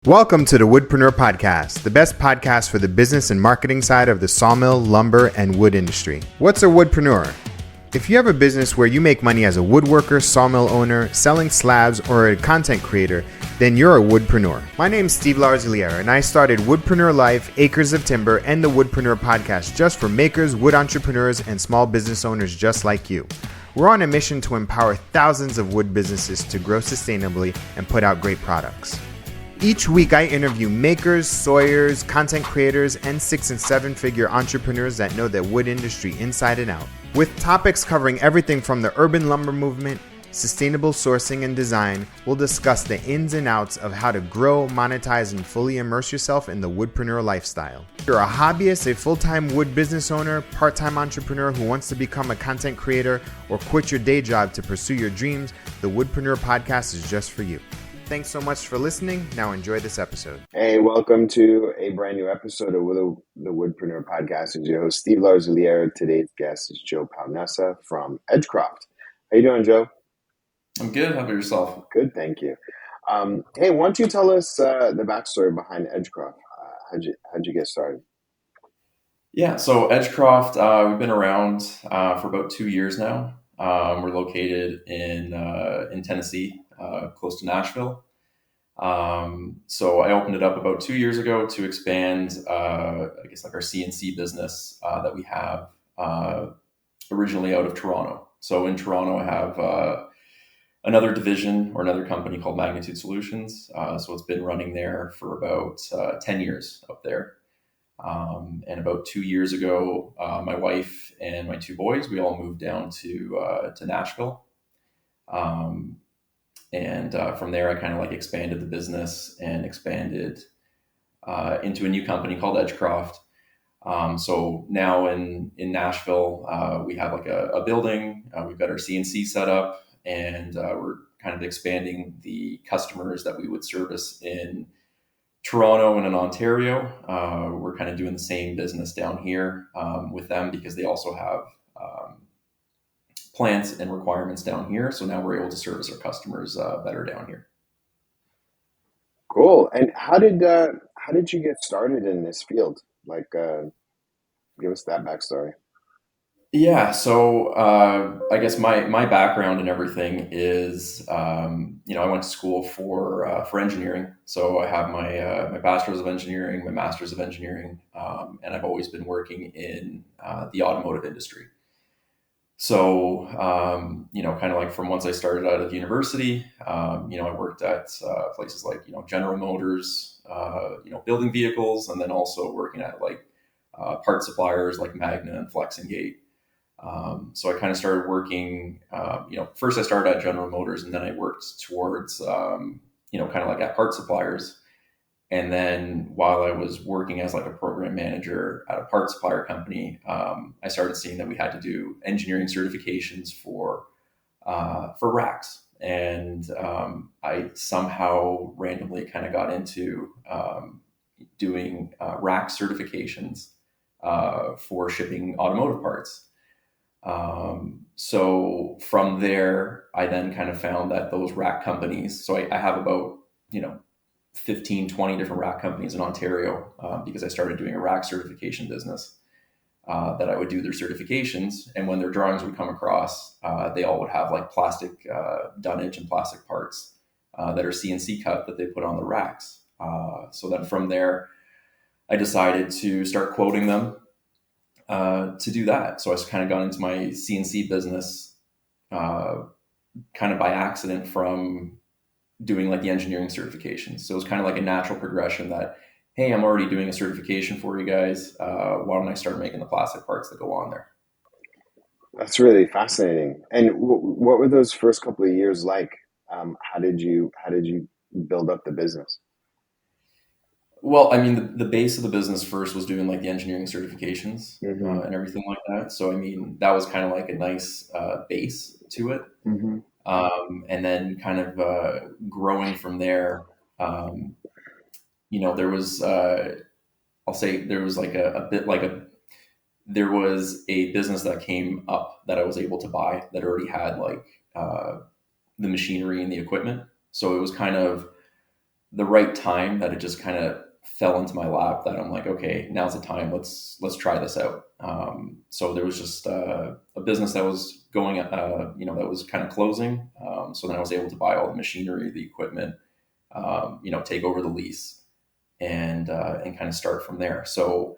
Welcome to the Woodpreneur podcast, the best podcast for the business and marketing side of the sawmill, lumber, and wood industry. What's a woodpreneur? If you have a business where you make money as a woodworker, sawmill owner, selling slabs, or a content creator, then you're a woodpreneur. My name's Steve Larosiliere, and I started Woodpreneur Life, Acres of Timber, and the Woodpreneur podcast just for makers, wood entrepreneurs, and small business owners just like you. We're on a mission to empower thousands of wood businesses to grow sustainably and put out great products. Each week, I interview makers, sawyers, content creators, and 6- and 7-figure entrepreneurs that know the wood industry inside and out. With topics covering everything from the urban lumber movement, sustainable sourcing and design, we'll discuss the ins and outs of how to grow, monetize, and fully immerse yourself in the woodpreneur lifestyle. If you're a hobbyist, a full-time wood business owner, part-time entrepreneur who wants to become a content creator, or quit your day job to pursue your dreams, the Woodpreneur podcast is just for you. Thanks so much for listening. Now enjoy this episode. Hey, welcome to a brand new episode of the Woodpreneur podcast. It's your host, Steve Larosiliere. Today's guest is Joe Paonessa from Edgecroft. How you doing, Joe? I'm good. How about yourself? Good, thank you. Hey, why don't you tell us the backstory behind Edgecroft? How'd you get started? Yeah, so Edgecroft, we've been around for about 2 years now. We're located in Tennessee, close to Nashville. So I opened it up about 2 years ago to expand, our CNC business that we have originally out of Toronto. So in Toronto, I have another division or another company called Magnitude Solutions. So it's been running there for about 10 years up there. And about 2 years ago, my wife and my two boys, we all moved down to Nashville. And from there, I kind of expanded the business and expanded into a new company called Edgecroft. So now in Nashville, we have a building. We've got our CNC set up, and we're kind of expanding the customers that we would service in Toronto and in Ontario. We're kind of doing the same business down here with them because they also have plants and requirements down here. So now we're able to service our customers better down here. Cool. And how did you get started in this field? Give us that backstory. Yeah, so I guess my background and everything is, I went to school for engineering. So I have my bachelor's of engineering, my master's of engineering, and I've always been working in the automotive industry. So, kind of from once I started out of university, I worked at places like, General Motors, building vehicles, and then also working at part suppliers like Magna and Flex and Gate. So I kind of started working, first I started at General Motors, and then I worked towards, at part suppliers. And then while I was working as a program manager at a part supplier company, I started seeing that we had to do engineering certifications for racks. And I somehow randomly kind of got into doing rack certifications for shipping automotive parts. So from there, I then kind of found that those rack companies, so I have about, 15, 20 different rack companies in Ontario because I started doing a rack certification business that I would do their certifications. And when their drawings would come across, they all would have plastic dunnage and plastic parts that are CNC cut that they put on the racks. So then from there, I decided to start quoting them to do that. So I just kind of got into my CNC business kind of by accident from doing the engineering certifications. So it was kind of a natural progression that, hey, I'm already doing a certification for you guys. Why don't I start making the plastic parts that go on there? That's really fascinating. And what were those first couple of years like? How did you build up the business? Well, I mean, the base of the business first was doing the engineering certifications and everything like that. So, I mean, that was kind of a nice base to it. Mm-hmm. And then kind of growing from there, there was, I'll say there was there was a business that came up that I was able to buy that already had the machinery and the equipment. So it was kind of the right time that it just kind of fell into my lap that I'm like, okay, now's the time. Let's try this out. So there was just a business that was going, that was kind of closing. So then I was able to buy all the machinery, the equipment, take over the lease and kind of start from there. So,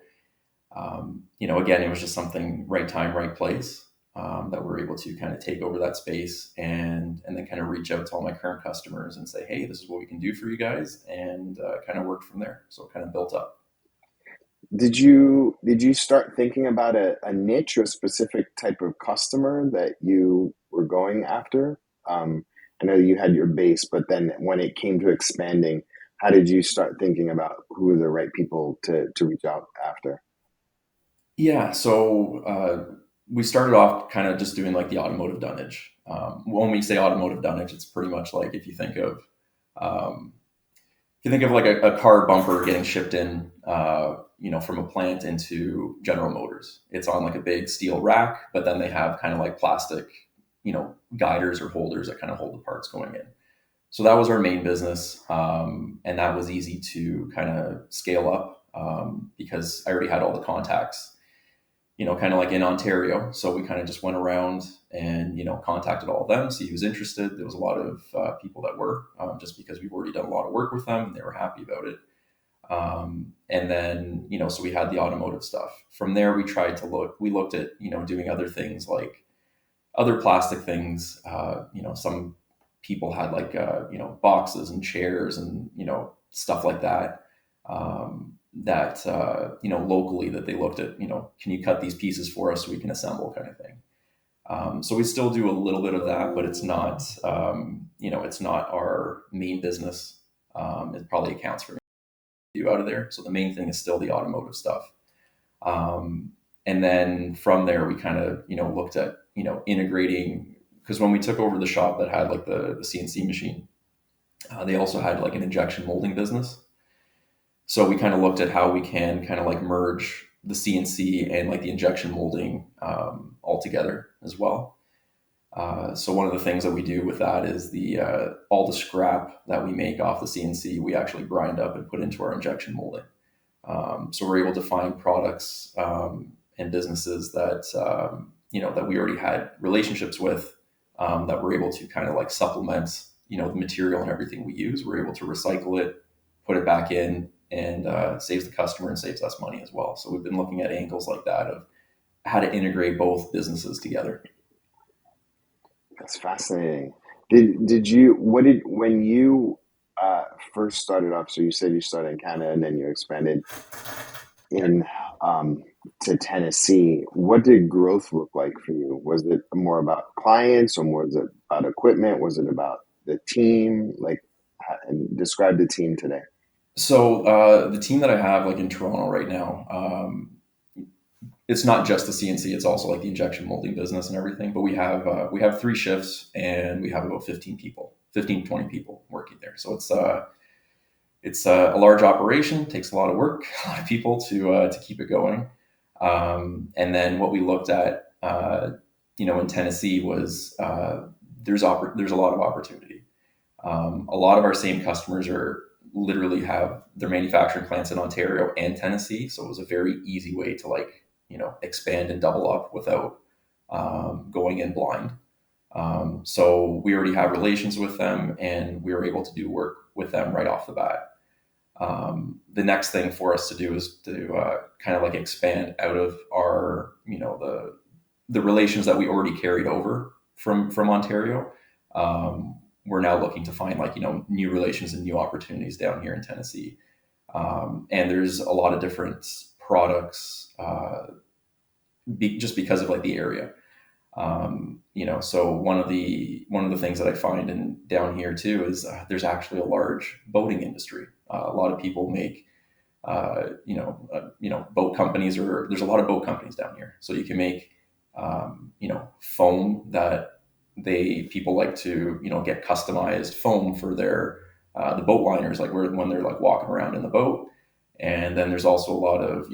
again, it was just something right time, right place, that we're able to kind of take over that space and then kind of reach out to all my current customers and say, hey, this is what we can do for you guys, and kind of work from there. So it kind of built up. Did you start thinking about a niche or a specific type of customer that you were going after? I know you had your base, but then when it came to expanding, how did you start thinking about who are the right people to reach out after? Yeah, so we started off kind of just doing like the automotive dunnage. When we say automotive dunnage, it's pretty much like um, if you think of like a car bumper getting shipped in, from a plant into General Motors. It's on like a big steel rack, but then they have kind of like plastic, guiders or holders that kind of hold the parts going in. So that was our main business, and that was easy to kind of scale up because I already had all the contacts, kind of like in Ontario. So we kind of just went around and, contacted all of them, see who's interested. There was a lot of people that were, just because we've already done a lot of work with them and they were happy about it. And then, so we had the automotive stuff. From there, we looked at, doing other things like other plastic things. Some people had like, boxes and chairs and, stuff like that. That locally that they looked at, can you cut these pieces for us so we can assemble, kind of thing. So we still do a little bit of that, but it's not our main business. It probably accounts for you out of there. So the main thing is still the automotive stuff. And then from there, we kind of, looked at, integrating, because when we took over the shop that had like the CNC machine, they also had like an injection molding business. So we kind of looked at how we can kind of like merge the CNC and like the injection molding all together as well. So one of the things that we do with that is the all the scrap that we make off the CNC, we actually grind up and put into our injection molding. So we're able to find products and businesses that that we already had relationships with, that we're able to kind of like supplement the material and everything we use. We're able to recycle it, put it back in, and saves the customer and saves us money as well. So we've been looking at angles like that of how to integrate both businesses together. That's fascinating. Did you what did when you first started off? So you said you started in Canada and then you expanded in to Tennessee. What did growth look like for you? Was it more about clients, or was it about equipment? Was it about the team? And describe the team today. So the team that I have like in Toronto right now, it's not just the CNC; it's also like the injection molding business and everything. But we have 3 shifts and we have about 15 people, 15 to 20 people working there. So it's a large operation, takes a lot of work, a lot of people to keep it going. And then what we looked at, in Tennessee was there's a lot of opportunity. A lot of our same customers are literally have their manufacturing plants in Ontario and Tennessee, so it was a very easy way to like expand and double up without going in blind. So we already have relations with them, and we were able to do work with them right off the bat. The next thing for us to do is to kind of like expand out of our, the relations that we already carried over from Ontario. We're now looking to find like, new relations and new opportunities down here in Tennessee. And there's a lot of different products, just because of like the area. So one of the things that I find in down here too is there's actually a large boating industry. A lot of people make, boat companies, or there's a lot of boat companies down here. So you can make, foam that people like to, get customized foam for their, the boat liners, like when they're like walking around in the boat. And then there's also a lot of,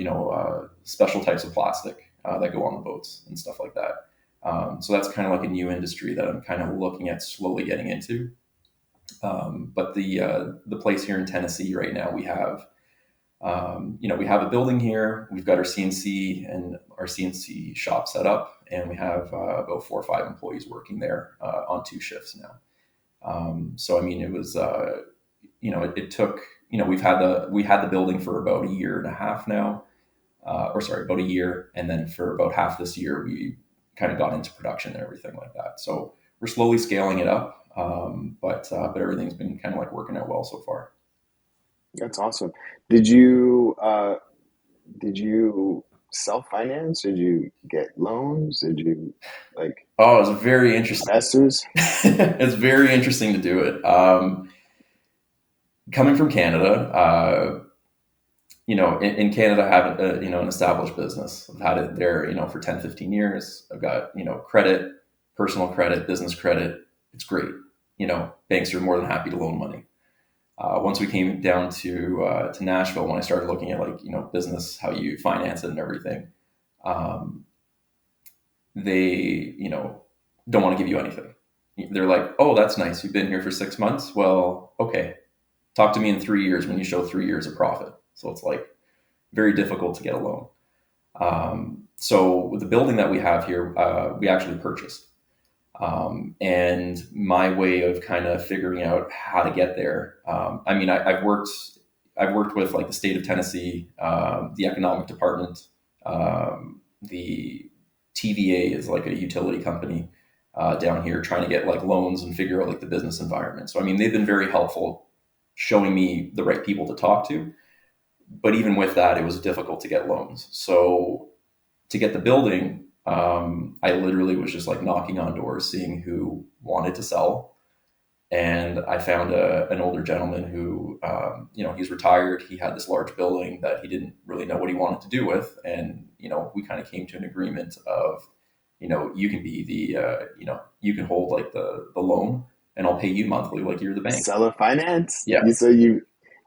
special types of plastic that go on the boats and stuff like that. So that's kind of like a new industry that I'm kind of looking at slowly getting into. But the place here in Tennessee right now, we have we have a building here. We've got our CNC and our CNC shop set up, and we have about 4 or 5 employees working there on 2 shifts now. So I mean, it was it took we had the building for about a year and a half now, or sorry, about a year, and then for about half this year we kind of got into production and everything like that. So we're slowly scaling it up, but everything's been kind of like working out well so far. That's awesome. Did you self-finance? Did you get loans? Did you like Oh, it's very interesting. investors? It's very interesting to do it. Coming from Canada, in Canada, I have an established business. I've had it there, for 10, 15 years. I've got, credit, personal credit, business credit. It's great. Banks are more than happy to loan money. Once we came down to Nashville, when I started looking at business, how you finance it and everything, they, don't want to give you anything. They're like, oh, that's nice. You've been here for 6 months. Well, okay. Talk to me in 3 years when you show 3 years of profit. So it's like very difficult to get a loan. So with the building that we have here, we actually purchased. And my way of kind of figuring out how to get there, I've worked with like the state of Tennessee, the economic department, the TVA is like a utility company down here, trying to get like loans and figure out like the business environment. So I mean, they've been very helpful showing me the right people to talk to. But even with that, it was difficult to get loans. So to get the building, I literally was just like knocking on doors, seeing who wanted to sell. And I found an older gentleman who, he's retired. He had this large building that he didn't really know what he wanted to do with. And, we kind of came to an agreement of, you can be you can hold like the loan, and I'll pay you monthly like you're the bank. Seller finance? Yeah.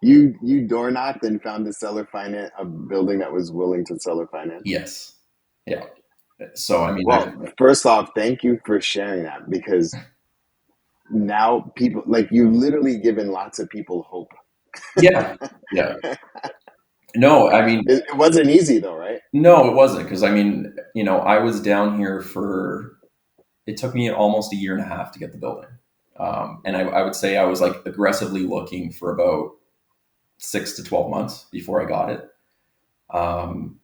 You door knocked and found a building that was willing to seller finance? Yes. Yeah. So, I mean, well, first off, thank you for sharing that, because now people, like, you've literally given lots of people hope. Yeah. Yeah. No, I mean, it wasn't easy though, right? No, it wasn't. Cause I mean, I was down here it took me almost a year and a half to get the building. And I would say I was like aggressively looking for about 6 to 12 months before I got it.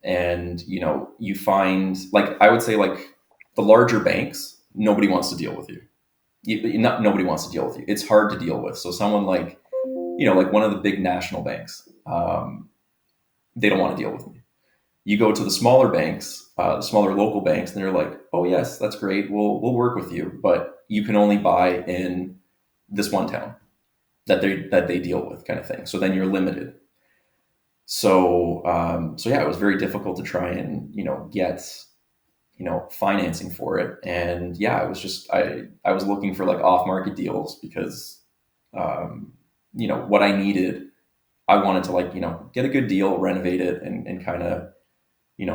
And you find, like, I would say, like, the larger banks, nobody wants to deal with you. Nobody wants to deal with you. It's hard to deal with. So someone like, like one of the big national banks, they don't want to deal with me. You go to the smaller banks, the smaller local banks, and they're like, oh yes, that's great. We'll work with you, but you can only buy in this one town that they deal with, kind of thing. So then you're limited. So yeah, it was very difficult to try and get financing for it. And yeah, it was just I was looking for like off market deals, because what I needed, I wanted to like get a good deal, renovate it, and kind of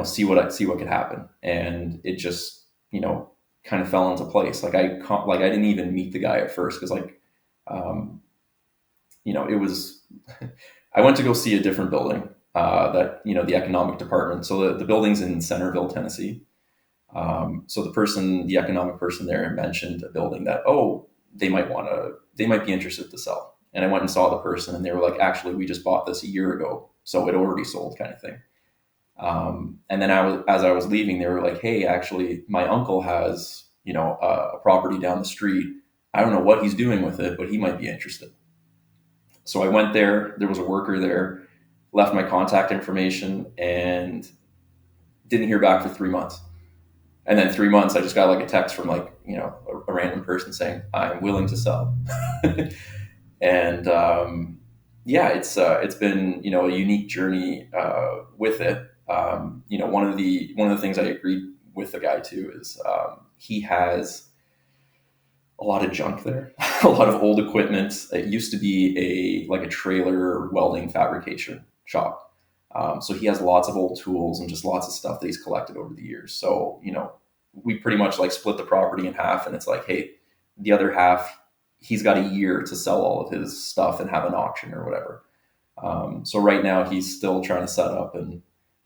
see what could happen. And it just kind of fell into place. Like I didn't even meet the guy at first, because like it was I went to go see a different building that the economic department. So the building's in Centerville, Tennessee. So the economic person there mentioned a building that they might be interested to sell. And I went and saw the person, and they were like, actually, we just bought this a year ago, so it already sold, kind of thing. And then as I was leaving, they were like, hey, actually, my uncle has a property down the street. I don't know what he's doing with it, but he might be interested. So I went there. There was a worker there, left my contact information, and didn't hear back for 3 months. And then 3 months, I just got like a text from like, a random person saying, I'm willing to sell. And yeah, it's been, a unique journey with it. One of the things I agreed with the guy too is he has a lot of junk there, a lot of old equipment. It used to be a trailer welding fabrication shop. So he has lots of old tools and just lots of stuff that he's collected over the years. So, we pretty much like split the property in half, and it's like, hey, the other half, he's got a year to sell all of his stuff and have an auction or whatever. So right now he's still trying to set up, and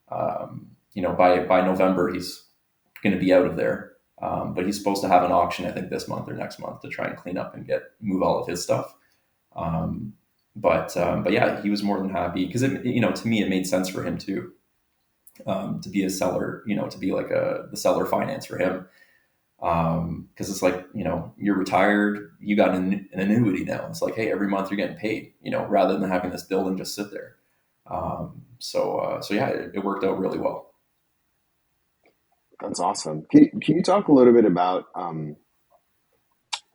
by November he's going to be out of there. But he's supposed to have an auction, I think, this month or next month to try and clean up and move all of his stuff. But yeah, he was more than happy because to me, it made sense for him too, to be a seller, to be like the seller finance for him. Because it's like, you're retired, you got an annuity now. It's like, hey, every month you're getting paid, rather than having this building just sit there. So yeah, it worked out really well. That's awesome. Can you talk a little bit about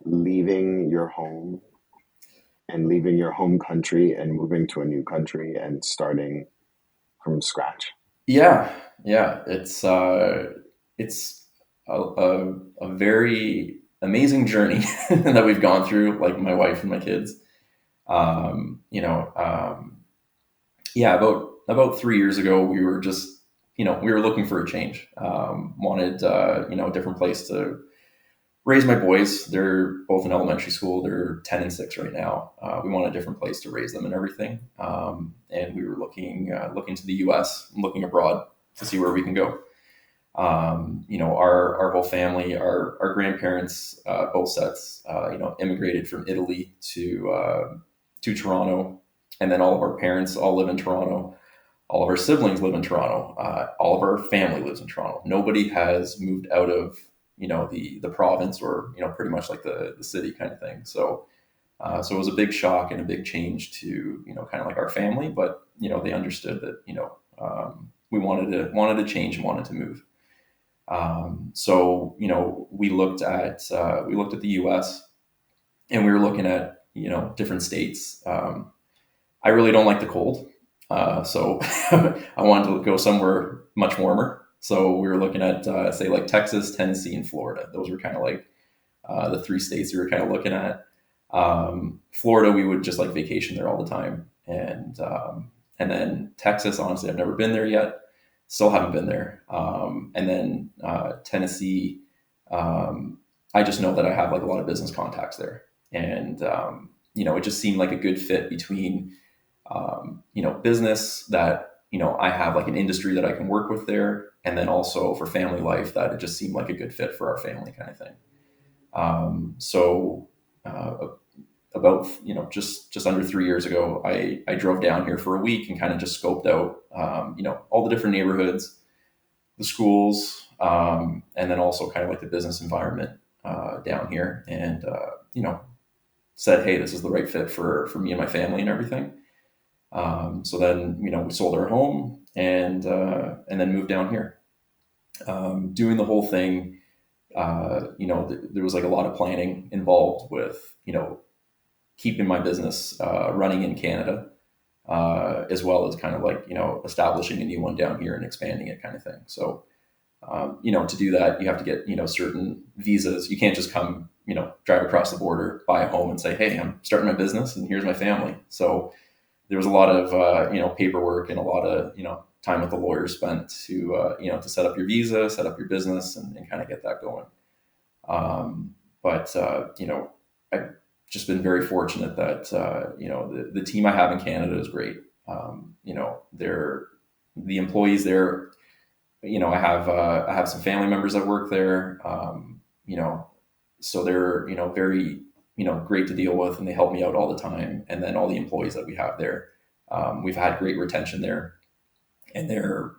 leaving your home and leaving your home country and moving to a new country and starting from scratch? Yeah. It's a very amazing journey that we've gone through, like my wife and my kids. Yeah, about 3 years ago, we were just, we were looking for a change. Wanted, a different place to raise my boys. They're both in elementary school. They're 10 and 6 right now. We want a different place to raise them and everything. And we were looking to the US, looking abroad to see where we can go. Our whole family, our grandparents, both sets, immigrated from Italy to Toronto. And then all of our parents all live in Toronto. All of our siblings live in Toronto. All of our family lives in Toronto. Nobody has moved out of, the province or, pretty much like the city kind of thing. So it was a big shock and a big change to, kind of like our family, but, they understood that, we wanted to change and wanted to move. So, we looked at the US, and we were looking at, different states. I really don't like the cold. So I wanted to go somewhere much warmer. So we were looking at, say, like Texas, Tennessee, and Florida. Those were kind of like the 3 states we were kind of looking at. Florida, we would just like vacation there all the time. And then Texas, honestly, I've never been there yet. Still haven't been there. And then Tennessee, I just know that I have like a lot of business contacts there. And, it just seemed like a good fit between business that, I have like an industry that I can work with there. And then also for family life, that it just seemed like a good fit for our family kind of thing. So about, just under 3 years ago, I drove down here for a week and kind of just scoped out, all the different neighborhoods, the schools, and then also kind of like the business environment down here. And, said, hey, this is the right fit for me and my family and everything. So then, we sold our home and then moved down here. Doing the whole thing, there was like a lot of planning involved with, keeping my business running in Canada, as well as kind of like, establishing a new one down here and expanding it kind of thing. So, to do that, you have to get, certain visas. You can't just come, drive across the border, buy a home and say, hey, I'm starting my business and here's my family. So there was a lot of, paperwork and a lot of, time with the lawyer spent to, to set up your visa, set up your business and kind of get that going. But I've just been very fortunate that, the team I have in Canada is great. They're the employees there. I have some family members that work there. So they're, very, great to deal with, and they help me out all the time. And then all the employees that we have there, we've had great retention there, and they're,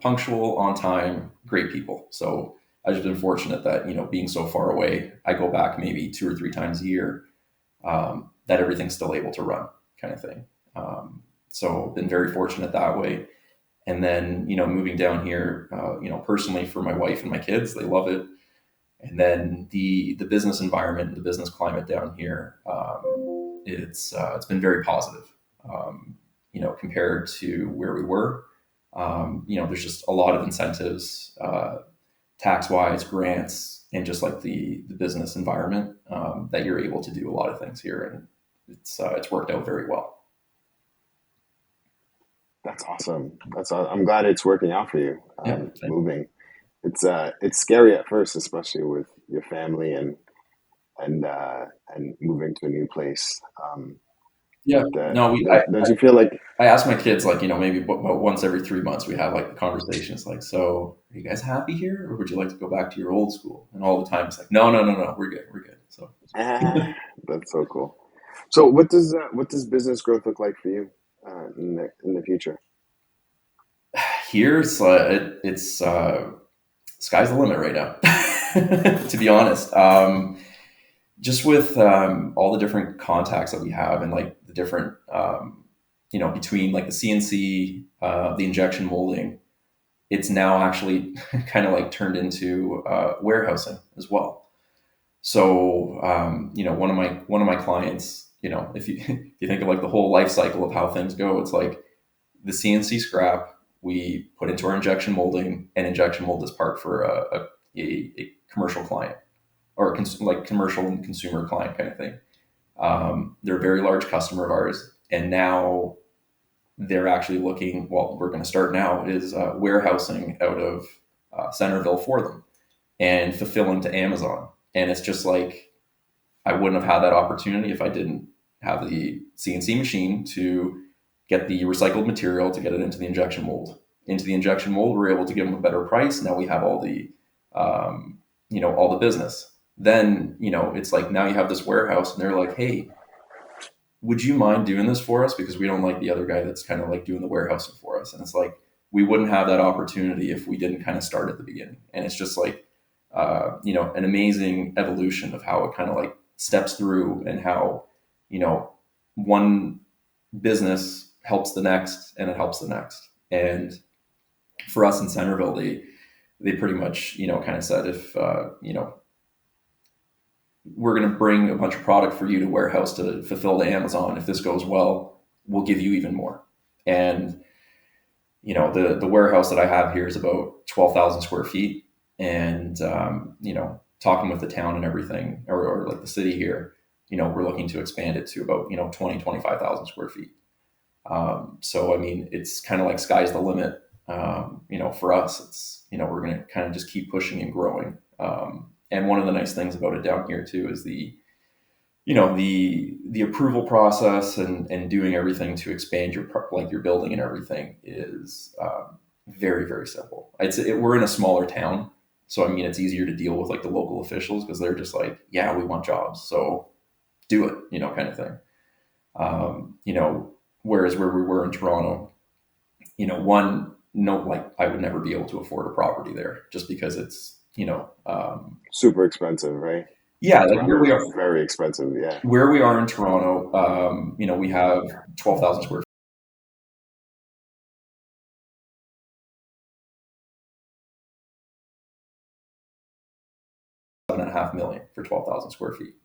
punctual, on time, great people. So I've just been fortunate that, being so far away, I go back maybe 2 or 3 times a year, that everything's still able to run kind of thing. So been very fortunate that way. And then, moving down here, personally for my wife and my kids, they love it. And then the business environment, the business climate down here, it's been very positive, compared to where we were. There's just a lot of incentives, tax-wise, grants, and just like the business environment, that you're able to do a lot of things here. And it's worked out very well. That's awesome. I'm glad it's working out for you. Yeah. Moving. It's scary at first, especially with your family and and moving to a new place. Yeah. That No, don't you feel like I ask my kids, like, maybe about once every 3 months, we have like the conversations like, so are you guys happy here, or would you like to go back to your old school? And all the time it's like, no, no, no, no, we're good. We're good. So that's so cool. So what does business growth look like for you in the future? here it's sky's the limit right now, to be honest. Just with all the different contacts that we have and like the different, between like the CNC, the injection molding, it's now actually kind of like turned into warehousing as well. So, one of my clients, if you if you think of like the whole life cycle of how things go, it's like the CNC scrap we put into our injection molding, and injection mold is part for a commercial client, or like commercial and consumer client kind of thing. They're a very large customer of ours, and now they're actually looking. Well, we're going to start now is warehousing out of Centerville for them and fulfilling to Amazon. And it's just like I wouldn't have had that opportunity if I didn't have the CNC machine to get the recycled material to get it into the injection mold. Into the injection mold, we're able to give them a better price. Now we have all the, all the business. Then, it's like now you have this warehouse, and they're like, hey, would you mind doing this for us? Because we don't like the other guy that's kind of like doing the warehousing for us. And it's like, we wouldn't have that opportunity if we didn't kind of start at the beginning. And it's just like, an amazing evolution of how it kind of like steps through, and how, one business helps the next, and it helps the next. And for us in Centerville, they pretty much, kind of said, if, we're going to bring a bunch of product for you to warehouse to fulfill to Amazon. If this goes well, we'll give you even more. And, the warehouse that I have here is about 12,000 square feet. And, talking with the town and everything, or like the city here, we're looking to expand it to about, 25,000 square feet. So, I mean, it's kind of like sky's the limit. For us, it's, we're going to kind of just keep pushing and growing. And one of the nice things about it down here too is the approval process, and doing everything to expand your building and everything is very, very simple. We're in a smaller town, so I mean it's easier to deal with like the local officials, because they're just like, yeah, we want jobs, so do it, kind of thing. Whereas where we were in Toronto, like I would never be able to afford a property there, just because it's Super expensive, right? yeah, like Toronto is very expensive. Yeah. where we are in Toronto, we have 12,000 square feet, 7.5 million for 12,000 square feet,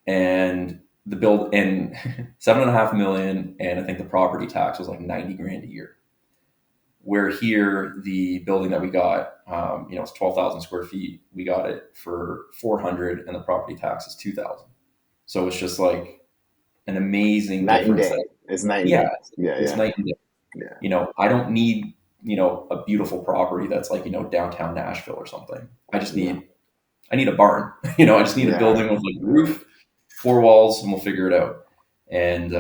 and the build and 7.5 million, and I think the property tax was like 90 grand a year. Where here, the building that we got, it's 12,000 square feet. We got it for 400, and the property tax is 2,000. So it's just like an amazing Night and difference. day. It's night and Yeah, day. Yeah, it's yeah, night and day. yeah, I don't need, a beautiful property that's like, downtown Nashville or something. yeah, I need a barn. I just need a yeah, building with like a roof, four walls, and we'll figure it out. And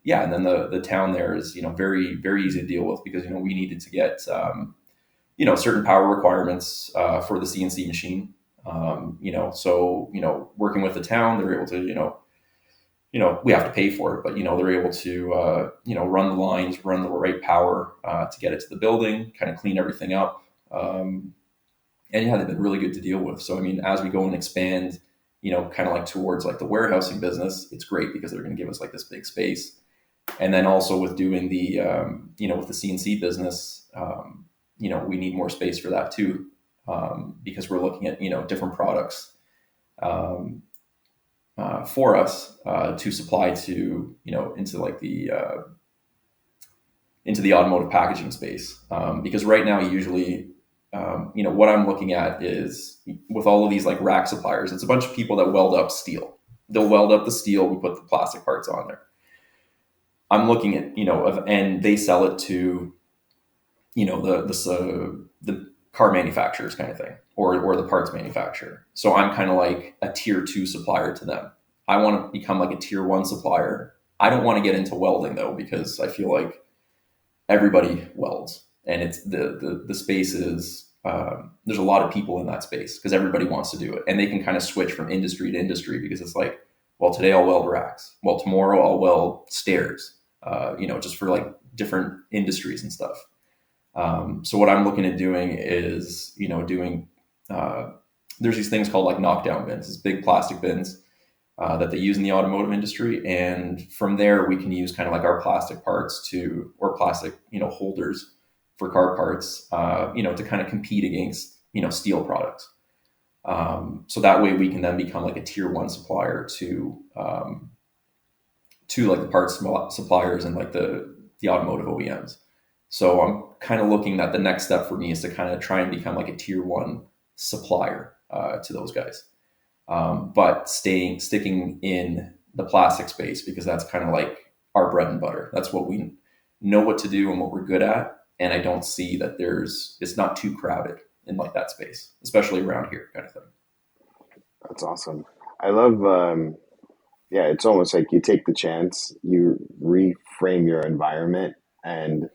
yeah, and then the town there is, very, very easy to deal with, because, we needed to get, certain power requirements for the CNC machine. So, working with the town, they're able to, we have to pay for it, but, they're able to, run the lines, run the right power to get it to the building, kind of clean everything up. And yeah, they've been really good to deal with. So, I mean, as we go and expand, kind of like towards like the warehousing business, it's great because they're going to give us like this big space. And then also with doing the, with the CNC business, we need more space for that too, because we're looking at, different products for us to supply to, into like into the automotive packaging space. Because right now, usually, what I'm looking at is with all of these like rack suppliers, it's a bunch of people that weld up steel. They'll weld up the steel, we put the plastic parts on there. I'm looking at, and they sell it to, the car manufacturers kind of thing, or the parts manufacturer. So I'm kind of like a tier 2 supplier to them. I want to become like a tier 1 supplier. I don't want to get into welding though, because I feel like everybody welds, and it's the space is, there's a lot of people in that space because everybody wants to do it, and they can kind of switch from industry to industry because it's like, well, today I'll weld racks. Well, tomorrow I'll weld stairs, just for like different industries and stuff. So what I'm looking at doing is, there's these things called like knockdown bins, these big plastic bins that they use in the automotive industry. And from there, we can use kind of like our plastic parts or plastic, holders for car parts, to kind of compete against, steel products. So that way we can then become like a tier 1 supplier to like the parts suppliers and like the automotive OEMs. So I'm kind of looking at the next step for me is to kind of try and become like a tier 1 supplier to those guys. But sticking in the plastic space, because that's kind of like our bread and butter. That's what we know what to do and what we're good at. And I don't see that it's not too crowded in like that space, especially around here kind of thing. That's awesome. I love, it's almost like you take the chance, you reframe your environment, and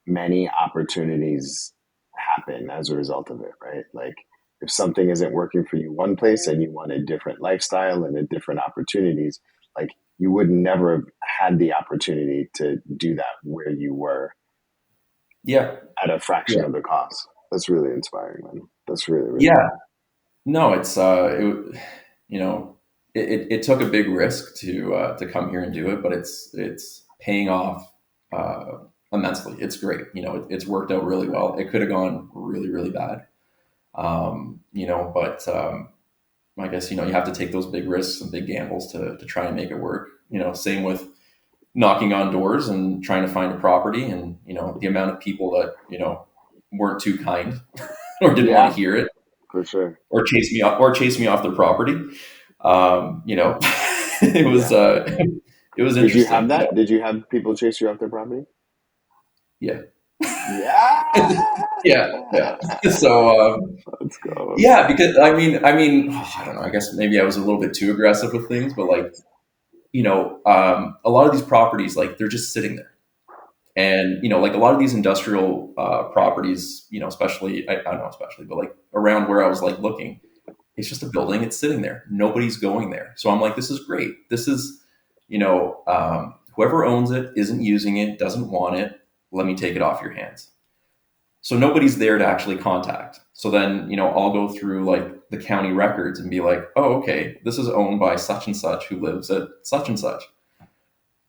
many opportunities happen as a result of it, right? Like if something isn't working for you one place and you want a different lifestyle and a different opportunities, like you would never have had the opportunity to do that where you were. Yeah. At a fraction of the cost. That's really inspiring, man. That's really, really cool. No, it's it took a big risk to come here and do it, but it's paying off immensely. It's great. It's worked out really well. It could have gone really, really bad. But I guess, you have to take those big risks and big gambles to try and make it work. Same with knocking on doors and trying to find a property, and, the amount of people that, weren't too kind or didn't want to hear it. For sure. Or chase me off their property. It was, it was interesting. Did you have that? Did you have people chase you off their property? Yeah. Yeah. Yeah. So, let's go. Yeah, because I mean, I don't know, I guess maybe I was a little bit too aggressive with things, but like, a lot of these properties, like they're just sitting there. And, like a lot of these industrial properties, especially, I don't know, especially, but like around where I was like looking, it's just a building. It's sitting there. Nobody's going there. So I'm like, this is great. This is, whoever owns it isn't using it, doesn't want it. Let me take it off your hands. So nobody's there to actually contact. So then, I'll go through like the county records and be like, oh, okay, this is owned by such and such who lives at such and such.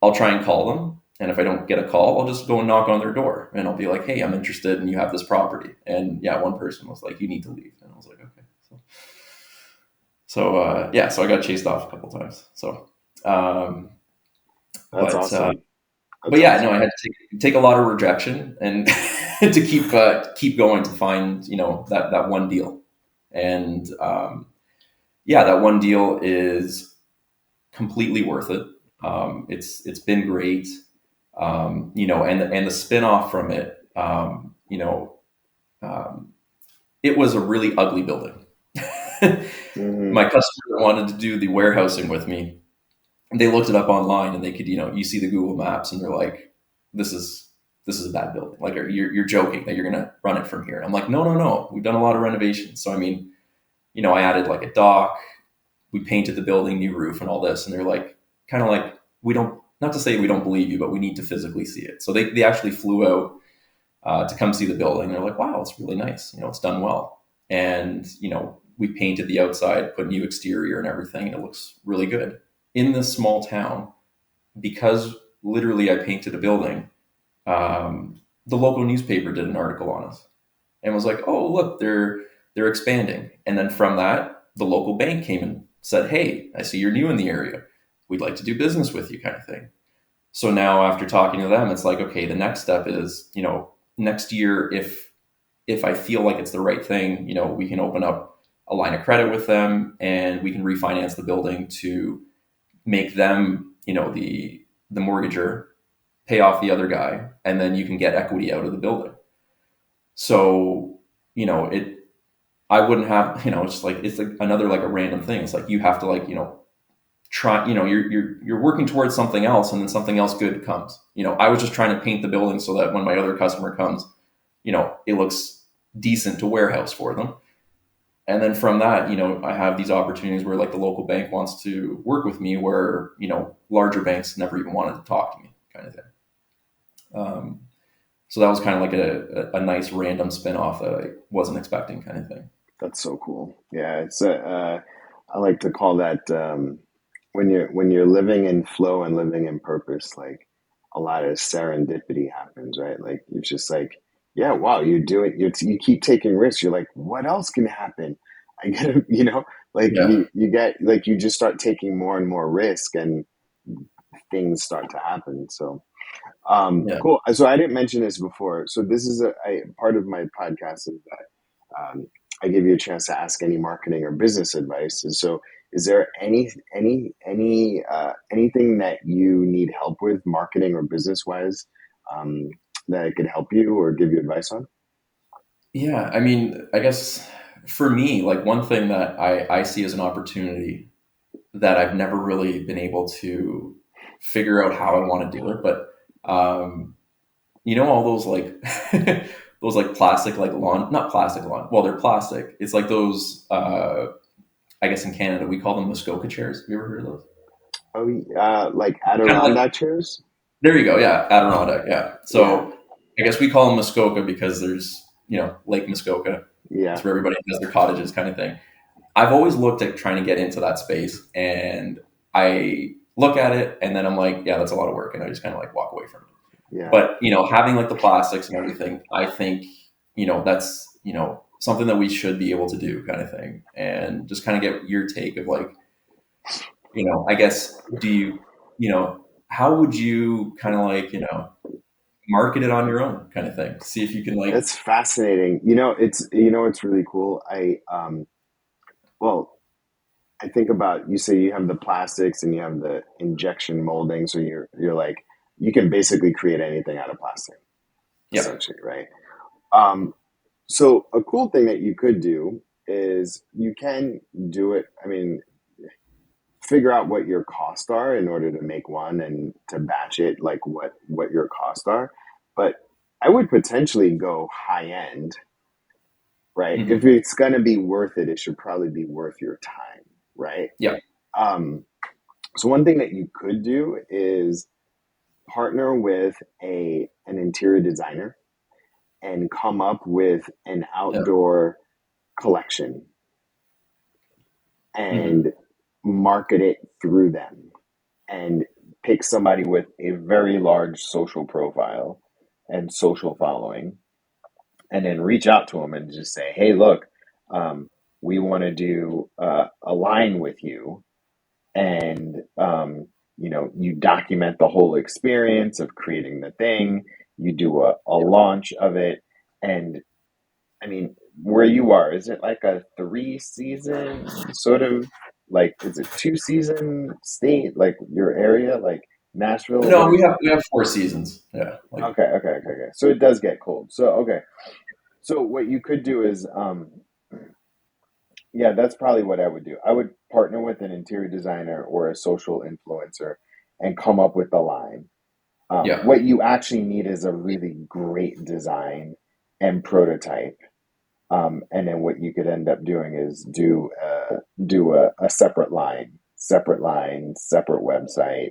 I'll try and call them. And if I don't get a call, I'll just go and knock on their door and I'll be like, hey, I'm interested and you have this property. And yeah, one person was like, you need to leave. And I was like, okay. So I got chased off a couple times. So, that's awesome. But yeah, no, I had to take a lot of rejection and to keep going to find, that one deal. And that one deal is completely worth it. It's been great. And the spin-off from it, it was a really ugly building. Mm-hmm. My customer wanted to do the warehousing with me. They looked it up online and they could, you see the Google Maps and they're like, this is a bad building. Like, you're joking that you're going to run it from here. And I'm like, no. We've done a lot of renovations. So, I added like a dock, we painted the building, new roof and all this. And they're like, kind of like, not to say we don't believe you, but we need to physically see it. So they actually flew out to come see the building. They're like, wow, it's really nice. It's done well. And, we painted the outside, put new exterior and everything. And it looks really good. In this small town, because literally I painted a building, the local newspaper did an article on us and was like, oh, look, they're expanding. And then from that, the local bank came and said, hey, I see you're new in the area. We'd like to do business with you, kind of thing. So now after talking to them, it's like, okay, the next step is, next year, if I feel like it's the right thing, we can open up a line of credit with them and we can refinance the building to make them, the mortgager, pay off the other guy, and then you can get equity out of the building. So I wouldn't have, it's like another, like a random thing. It's like, you have to, like, try, you're working towards something else, and then something else good comes. I was just trying to paint the building so that when my other customer comes, it looks decent to warehouse for them. And then from that, I have these opportunities where, like, the local bank wants to work with me, where, larger banks never even wanted to talk to me, kind of thing. So that was kind of like a nice random spin-off that I wasn't expecting, kind of thing. That's so cool. Yeah, it's I like to call that when you're living in flow and living in purpose, like a lot of serendipity happens, right? Like it's just like, yeah, wow, you keep taking risks. You're like, what else can happen? I gotta, like Yeah. you get like you just start taking more and more risk, and things start to happen. So Yeah. cool. So I didn't mention this before. So this is part of my podcast is that I give you a chance to ask any marketing or business advice. And so, is there anything that you need help with, marketing or business wise, that I could help you or give you advice on? Yeah. I mean, I guess for me, like, one thing that I see as an opportunity that I've never really been able to figure out how I want to do it, but all those, like, those, like, plastic, like, lawn, not plastic lawn. Well, they're plastic. It's like those, I guess in Canada, we call them Muskoka chairs. Have you ever heard of those? Oh, like Kind of like, Adirondack chairs. there you go. Yeah. Adirondack. Yeah. Yeah, So I guess we call them Muskoka because there's, Lake Muskoka. yeah, It's where everybody has their cottages, kind of thing. I've always looked at trying to get into that space, and I look at it and then I'm like, yeah, that's a lot of work. And I just kind of, like, walk away from it. yeah. But, having, like, the plastics and everything, I think, that's, something that we should be able to do, kind of thing. And just kind of get your take of, like, I guess, how would you kind of, like, market it on your own, kind of thing? See if you can, like, That's fascinating. It's really cool. Well, I think about you say you have the plastics and you have the injection molding, so you're like you can basically create anything out of plastic, yeah, essentially, right? Um, so a cool thing that you could do is you can do it. I mean, figure out what your costs are in order to make one and to batch it, like what your costs are. But I would potentially go high end, right? If hmm it's going to be worth it, it should probably be worth your time, right? yeah, Um, so one thing that you could do is partner with an interior designer and come up with an yeah, outdoor collection hmm and market it through them and pick somebody with a very large social profile and social following and then reach out to them and just say, hey, look, we want to do a line with you. And, you document the whole experience of creating the thing, you do a yeah. launch of it. And I mean, where you are, is it like a 3 season sort of like, is it 2 season state, like your area, like Nashville? No, What is it? we have 4 seasons. Yeah, like, Okay. So it does get cold. So, okay. So what you could do is, yeah, that's probably what I would do. I would partner with an interior designer or a social influencer and come up with a line. yeah, What you actually need is a really great design and prototype. And then what you could end up doing is do a separate line, separate website.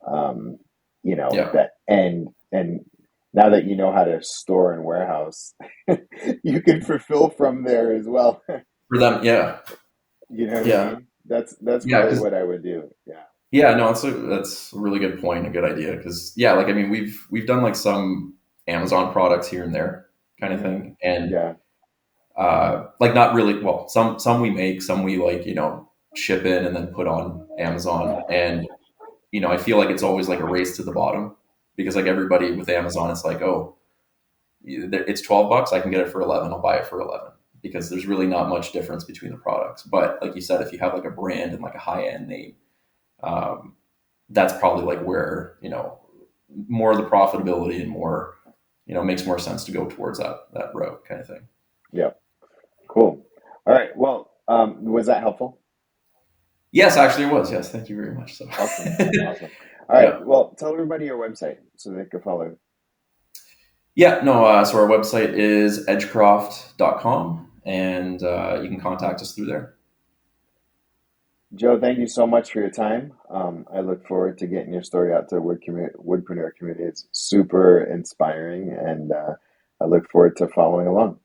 Um, yeah. that and now that you know how to store and warehouse, you can fulfill from there as well. For them, yeah, You know what I yeah, mean? That's yeah. probably Because, what I would do. Yeah. yeah, no, that's a really good point, a good idea. Because, yeah, like, I mean, we've done, like, some Amazon products here and there, kind of Hmm. thing, and Yeah. like, not really. Well, some we make, some we, like, ship in and then put on Amazon, and I feel like it's always, like, a race to the bottom, because, like, everybody with Amazon, it's like, oh, it's $12. I can get it for 11. I'll buy it for 11, because there's really not much difference between the products. But, like you said, if you have, like, a brand and, like, a high end name, um, that's probably, like, where, more of the profitability and more, makes more sense to go towards that route, kind of thing. Yeah. All right. Well, was that helpful? Yes, actually it was. Yes, thank you very much. So, Awesome. Awesome. All right. yeah. Well, tell everybody your website so they can follow. Yeah, no, so our website is edgecroft.com, and you can contact us through there. Joe, thank you so much for your time. I look forward to getting your story out to the Woodpreneur community. It's super inspiring, and I look forward to following along.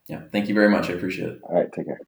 Yeah, thank you very much. I appreciate it. All right, take care.